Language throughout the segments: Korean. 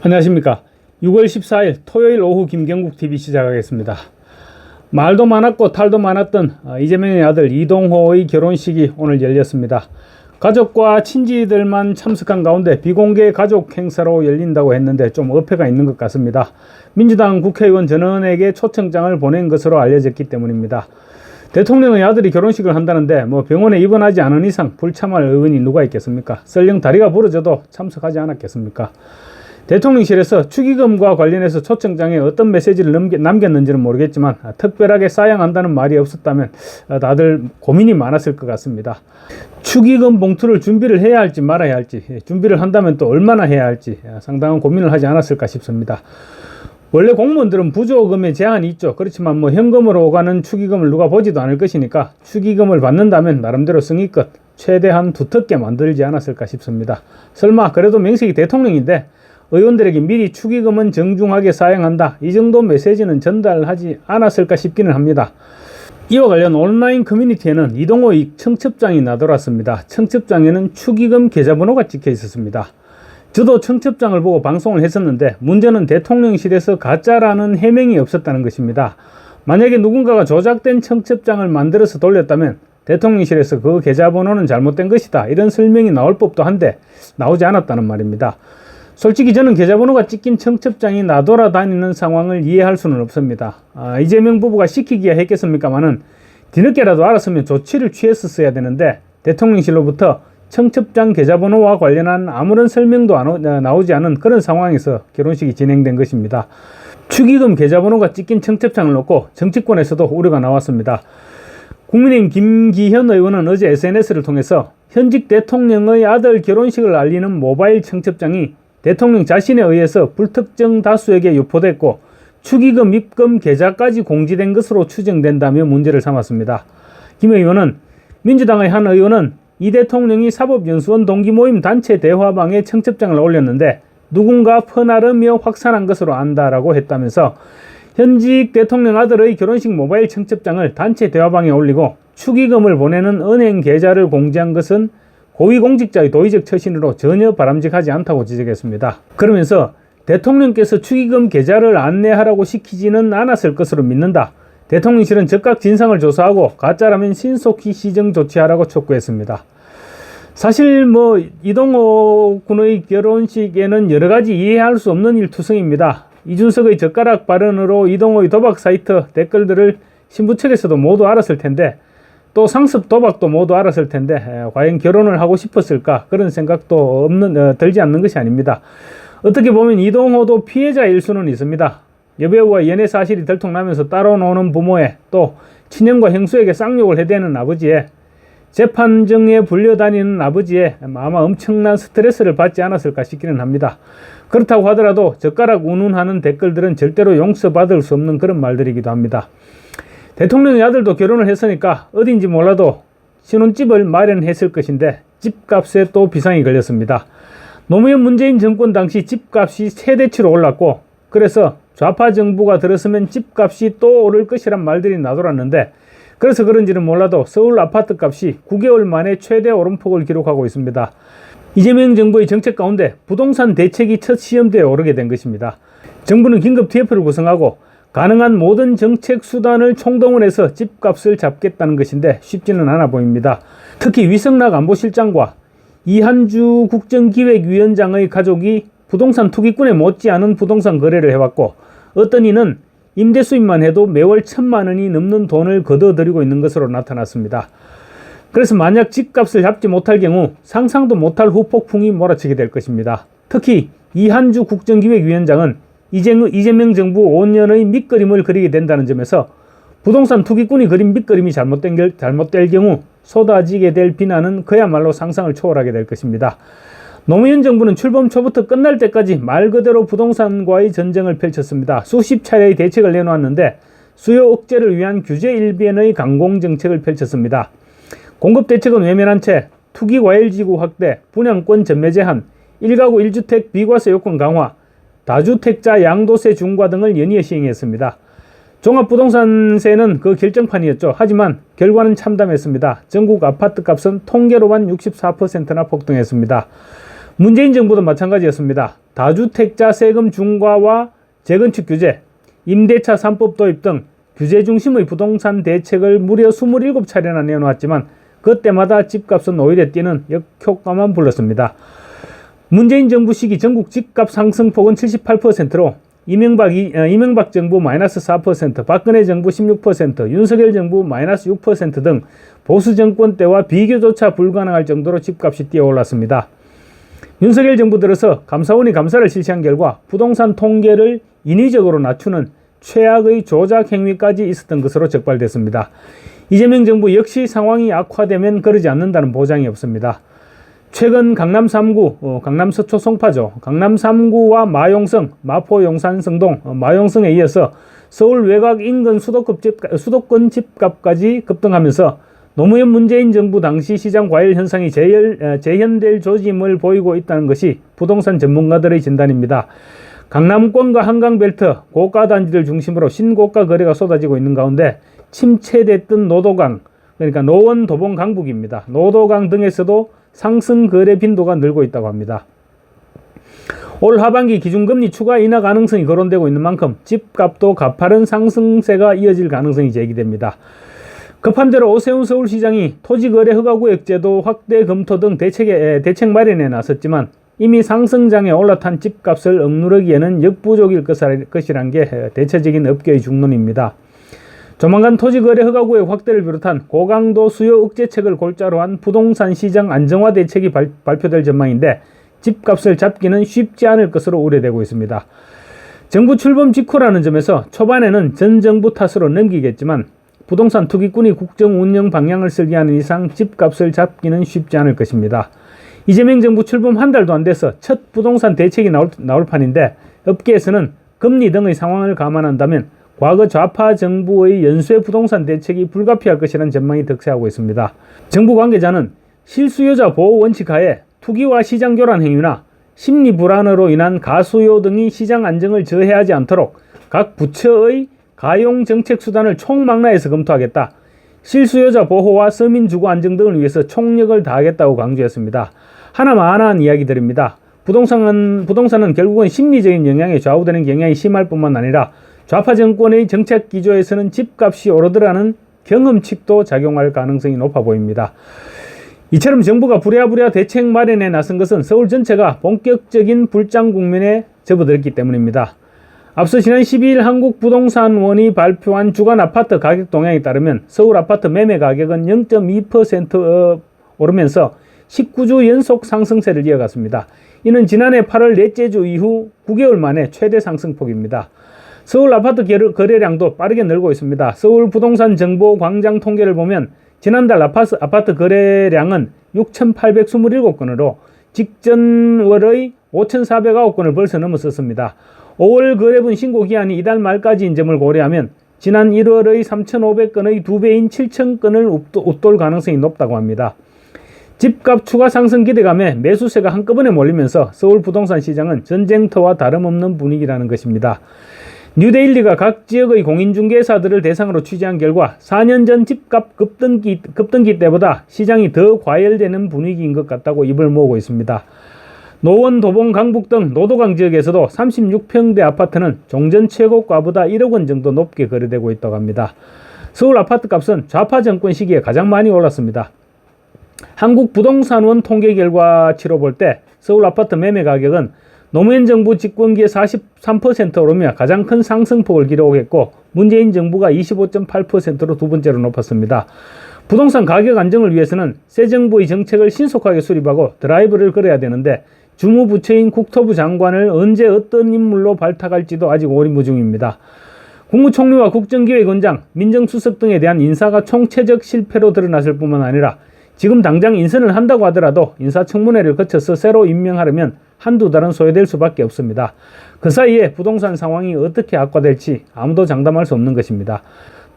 안녕하십니까. 6월 14일 토요일 오후 김경국TV 시작하겠습니다. 말도 많았고 탈도 많았던 이재명의 아들 이동호의 결혼식이 오늘 열렸습니다. 가족과 친지들만 참석한 가운데 비공개 가족 행사로 열린다고 했는데 좀 어폐가 있는 것 같습니다. 민주당 국회의원 전원에게 초청장을 보낸 것으로 알려졌기 때문입니다. 대통령의 아들이 결혼식을 한다는데 병원에 입원하지 않은 이상 불참할 의원이 누가 있겠습니까? 설령 다리가 부러져도 참석하지 않았겠습니까? 대통령실에서 축의금과 관련해서 초청장에 어떤 메시지를 남겼는지는 모르겠지만 특별하게 사양한다는 말이 없었다면 다들 고민이 많았을 것 같습니다. 축의금 봉투를 준비를 해야 할지 말아야 할지, 준비를 한다면 또 얼마나 해야 할지 상당한 고민을 하지 않았을까 싶습니다. 원래 공무원들은 부조금의 제한이 있죠. 그렇지만 현금으로 오가는 축의금을 누가 보지도 않을 것이니까 축의금을 받는다면 나름대로 성의껏 최대한 두텁게 만들지 않았을까 싶습니다. 설마 그래도 명색이 대통령인데 의원들에게 미리 축의금은 정중하게 사양한다, 이 정도 메시지는 전달하지 않았을까 싶기는 합니다. 이와 관련 온라인 커뮤니티에는 이동호의 청첩장이 나돌았습니다. 청첩장에는 축의금 계좌번호가 찍혀 있었습니다. 저도 청첩장을 보고 방송을 했었는데 문제는 대통령실에서 가짜라는 해명이 없었다는 것입니다. 만약에 누군가가 조작된 청첩장을 만들어서 돌렸다면 대통령실에서 그 계좌번호는 잘못된 것이다, 이런 설명이 나올 법도 한데 나오지 않았다는 말입니다. 솔직히 저는 계좌번호가 찍힌 청첩장이 나돌아다니는 상황을 이해할 수는 없습니다. 이재명 부부가 시키기야 했겠습니까마는 뒤늦게라도 알았으면 조치를 취했었어야 되는데 대통령실로부터 청첩장 계좌번호와 관련한 아무런 설명도 나오지 않은 그런 상황에서 결혼식이 진행된 것입니다. 축의금 계좌번호가 찍힌 청첩장을 놓고 정치권에서도 우려가 나왔습니다. 국민의힘 김기현 의원은 어제 SNS를 통해서 현직 대통령의 아들 결혼식을 알리는 모바일 청첩장이 대통령 자신에 의해서 불특정 다수에게 유포됐고 축의금 입금 계좌까지 공지된 것으로 추정된다며 문제를 삼았습니다. 김 의원은 민주당의 한 의원은 이 대통령이 사법연수원 동기모임 단체 대화방에 청첩장을 올렸는데 누군가 퍼나르며 확산한 것으로 안다라고 했다면서 현직 대통령 아들의 결혼식 모바일 청첩장을 단체 대화방에 올리고 축의금을 보내는 은행 계좌를 공지한 것은 고위공직자의 도의적 처신으로 전혀 바람직하지 않다고 지적했습니다. 그러면서 대통령께서 축의금 계좌를 안내하라고 시키지는 않았을 것으로 믿는다. 대통령실은 즉각 진상을 조사하고 가짜라면 신속히 시정 조치하라고 촉구했습니다. 사실 이동호 군의 결혼식에는 여러가지 이해할 수 없는 일투성입니다. 이준석의 젓가락 발언으로 이동호의 도박 사이트 댓글들을 신부 측에서도 모두 알았을 텐데 또 상습 도박도 모두 알았을 텐데 과연 결혼을 하고 싶었을까, 그런 생각도 들지 않는 것이 아닙니다. 어떻게 보면 이동호도 피해자일 수는 있습니다. 여배우와 연애 사실이 들통나면서 따로 노는 부모에 또 친형과 형수에게 쌍욕을 해대는 아버지에 재판정에 불려다니는 아버지에 아마 엄청난 스트레스를 받지 않았을까 싶기는 합니다. 그렇다고 하더라도 젓가락 운운하는 댓글들은 절대로 용서받을 수 없는 그런 말들이기도 합니다. 대통령의 아들도 결혼을 했으니까 어딘지 몰라도 신혼집을 마련했을 것인데 집값에 또 비상이 걸렸습니다. 노무현 문재인 정권 당시 집값이 최대치로 올랐고 그래서 좌파 정부가 들어서면 집값이 또 오를 것이란 말들이 나돌았는데 그래서 그런지는 몰라도 서울 아파트 값이 9개월 만에 최대 오름폭을 기록하고 있습니다. 이재명 정부의 정책 가운데 부동산 대책이 첫 시험대에 오르게 된 것입니다. 정부는 긴급 TF를 구성하고 가능한 모든 정책 수단을 총동원해서 집값을 잡겠다는 것인데 쉽지는 않아 보입니다. 특히 위성락 안보실장과 이한주 국정기획위원장의 가족이 부동산 투기꾼에 못지않은 부동산 거래를 해왔고 어떤 이는 임대 수입만 해도 매월 1,000만 원이 넘는 돈을 거둬들이고 있는 것으로 나타났습니다. 그래서 만약 집값을 잡지 못할 경우 상상도 못할 후폭풍이 몰아치게 될 것입니다. 특히 이한주 국정기획위원장은 이재명 정부 5년의 밑그림을 그리게 된다는 점에서 부동산 투기꾼이 그린 밑그림이 잘못될 경우 쏟아지게 될 비난은 그야말로 상상을 초월하게 될 것입니다. 노무현 정부는 출범 초부터 끝날 때까지 말 그대로 부동산과의 전쟁을 펼쳤습니다. 수십 차례의 대책을 내놓았는데 수요 억제를 위한 규제 일변의 강공정책을 펼쳤습니다. 공급대책은 외면한 채 투기과열지구 확대, 분양권 전매 제한, 1가구 1주택 비과세 요건 강화, 다주택자 양도세 중과 등을 연이어 시행했습니다. 종합부동산세는 그 결정판이었죠. 하지만 결과는 참담했습니다. 전국 아파트값은 통계로만 64%나 폭등했습니다. 문재인 정부도 마찬가지였습니다. 다주택자 세금 중과와 재건축 규제, 임대차 3법 도입 등 규제 중심의 부동산 대책을 무려 27차례나 내놓았지만 그때마다 집값은 오히려 뛰는 역효과만 불렀습니다. 문재인 정부 시기 전국 집값 상승폭은 78%로 이명박 정부 마이너스 4%, 박근혜 정부 16%, 윤석열 정부 마이너스 6% 등 보수 정권 때와 비교조차 불가능할 정도로 집값이 뛰어올랐습니다. 윤석열 정부 들어서 감사원이 감사를 실시한 결과 부동산 통계를 인위적으로 낮추는 최악의 조작 행위까지 있었던 것으로 적발됐습니다. 이재명 정부 역시 상황이 악화되면 그러지 않는다는 보장이 없습니다. 최근 강남 3구, 강남 서초 송파죠. 강남 3구와 마용성, 마포 용산 성동, 마용성에 이어서 서울 외곽 인근 수도권 집값까지 급등하면서 노무현 문재인 정부 당시 시장 과열 현상이 재현될 조짐을 보이고 있다는 것이 부동산 전문가들의 진단입니다. 강남권과 한강벨트, 고가 단지를 중심으로 신고가 거래가 쏟아지고 있는 가운데 침체됐던 노도강, 그러니까 노원, 도봉, 강북입니다. 노도강 등에서도 상승 거래 빈도가 늘고 있다고 합니다. 올 하반기 기준금리 추가 인하 가능성이 거론되고 있는 만큼 집값도 가파른 상승세가 이어질 가능성이 제기됩니다. 급한 대로 오세훈 서울시장이 토지거래 허가구역제도 확대 검토 등 대책 마련에 나섰지만 이미 상승장에 올라탄 집값을 억누르기에는 역부족일 것이란 게 대체적인 업계의 중론입니다. 조만간 토지거래 허가구역 확대를 비롯한 고강도 수요 억제책을 골자로 한 부동산 시장 안정화 대책이 발표될 전망인데 집값을 잡기는 쉽지 않을 것으로 우려되고 있습니다. 정부 출범 직후라는 점에서 초반에는 전 정부 탓으로 넘기겠지만 부동산 투기꾼이 국정 운영 방향을 설계하는 이상 집값을 잡기는 쉽지 않을 것입니다. 이재명 정부 출범 한 달도 안 돼서 첫 부동산 대책이 나올 판인데 업계에서는 금리 등의 상황을 감안한다면 과거 좌파 정부의 연쇄 부동산 대책이 불가피할 것이라는 전망이 득세하고 있습니다. 정부 관계자는 실수요자 보호 원칙 하에 투기와 시장 교란 행위나 심리 불안으로 인한 가수요 등이 시장 안정을 저해하지 않도록 각 부처의 가용 정책 수단을 총망라해서 검토하겠다. 실수요자 보호와 서민 주거 안정 등을 위해서 총력을 다하겠다고 강조했습니다. 하나만한 이야기들입니다. 부동산은 결국은 심리적인 영향에 좌우되는 경향이 심할 뿐만 아니라 좌파 정권의 정책 기조에서는 집값이 오르더라는 경험칙도 작용할 가능성이 높아 보입니다. 이처럼 정부가 부랴부랴 대책 마련에 나선 것은 서울 전체가 본격적인 불장 국면에 접어들었기 때문입니다. 앞서 지난 12일 한국부동산원이 발표한 주간 아파트 가격 동향에 따르면 서울 아파트 매매 가격은 0.2% 오르면서 19주 연속 상승세를 이어갔습니다. 이는 지난해 8월 넷째 주 이후 9개월 만에 최대 상승폭입니다. 서울 아파트 거래량도 빠르게 늘고 있습니다. 서울 부동산 정보 광장 통계를 보면 지난달 아파트 거래량은 6,827건으로 직전월의 5,409건을 벌써 넘어섰습니다. 5월 거래분 신고 기한이 이달 말까지인 점을 고려하면 지난 1월의 3,500건의 2배인 7,000건을 웃돌 가능성이 높다고 합니다. 집값 추가 상승 기대감에 매수세가 한꺼번에 몰리면서 서울 부동산 시장은 전쟁터와 다름없는 분위기라는 것입니다. 뉴데일리가 각 지역의 공인중개사들을 대상으로 취재한 결과 4년 전 집값 급등기 때보다 시장이 더 과열되는 분위기인 것 같다고 입을 모으고 있습니다. 노원, 도봉, 강북 등 노도강 지역에서도 36평대 아파트는 종전 최고가보다 1억 원 정도 높게 거래되고 있다고 합니다. 서울 아파트 값은 좌파 정권 시기에 가장 많이 올랐습니다. 한국부동산원 통계 결과치로 볼 때 서울 아파트 매매 가격은 노무현 정부 집권기에 43% 오르며 가장 큰 상승폭을 기록했고 문재인 정부가 25.8%로 두 번째로 높았습니다. 부동산 가격 안정을 위해서는 새 정부의 정책을 신속하게 수립하고 드라이브를 걸어야 되는데 주무부처인 국토부 장관을 언제 어떤 인물로 발탁할지도 아직 오리무중입니다. 국무총리와 국정기획원장, 민정수석 등에 대한 인사가 총체적 실패로 드러났을 뿐만 아니라 지금 당장 인선을 한다고 하더라도 인사청문회를 거쳐서 새로 임명하려면 한두 달은 소요될 수밖에 없습니다. 그 사이에 부동산 상황이 어떻게 악화될지 아무도 장담할 수 없는 것입니다.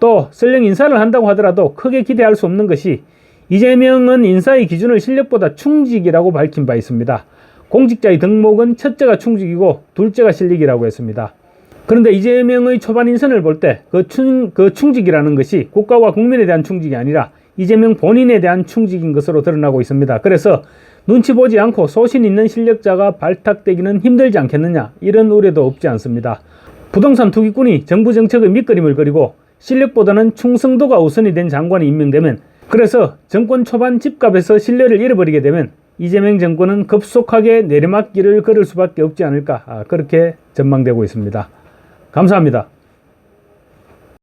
또 설령 인사를 한다고 하더라도 크게 기대할 수 없는 것이 이재명은 인사의 기준을 실력보다 충직이라고 밝힌 바 있습니다. 공직자의 덕목은 첫째가 충직이고 둘째가 실력이라고 했습니다. 그런데 이재명의 초반 인선을 볼 때 그 충직이라는 것이 국가와 국민에 대한 충직이 아니라 이재명 본인에 대한 충직인 것으로 드러나고 있습니다. 그래서 눈치 보지 않고 소신 있는 실력자가 발탁되기는 힘들지 않겠느냐, 이런 우려도 없지 않습니다. 부동산 투기꾼이 정부 정책의 밑그림을 그리고 실력보다는 충성도가 우선이 된 장관이 임명되면, 그래서 정권 초반 집값에서 신뢰를 잃어버리게 되면 이재명 정권은 급속하게 내리막길을 걸을 수밖에 없지 않을까, 그렇게 전망되고 있습니다. 감사합니다.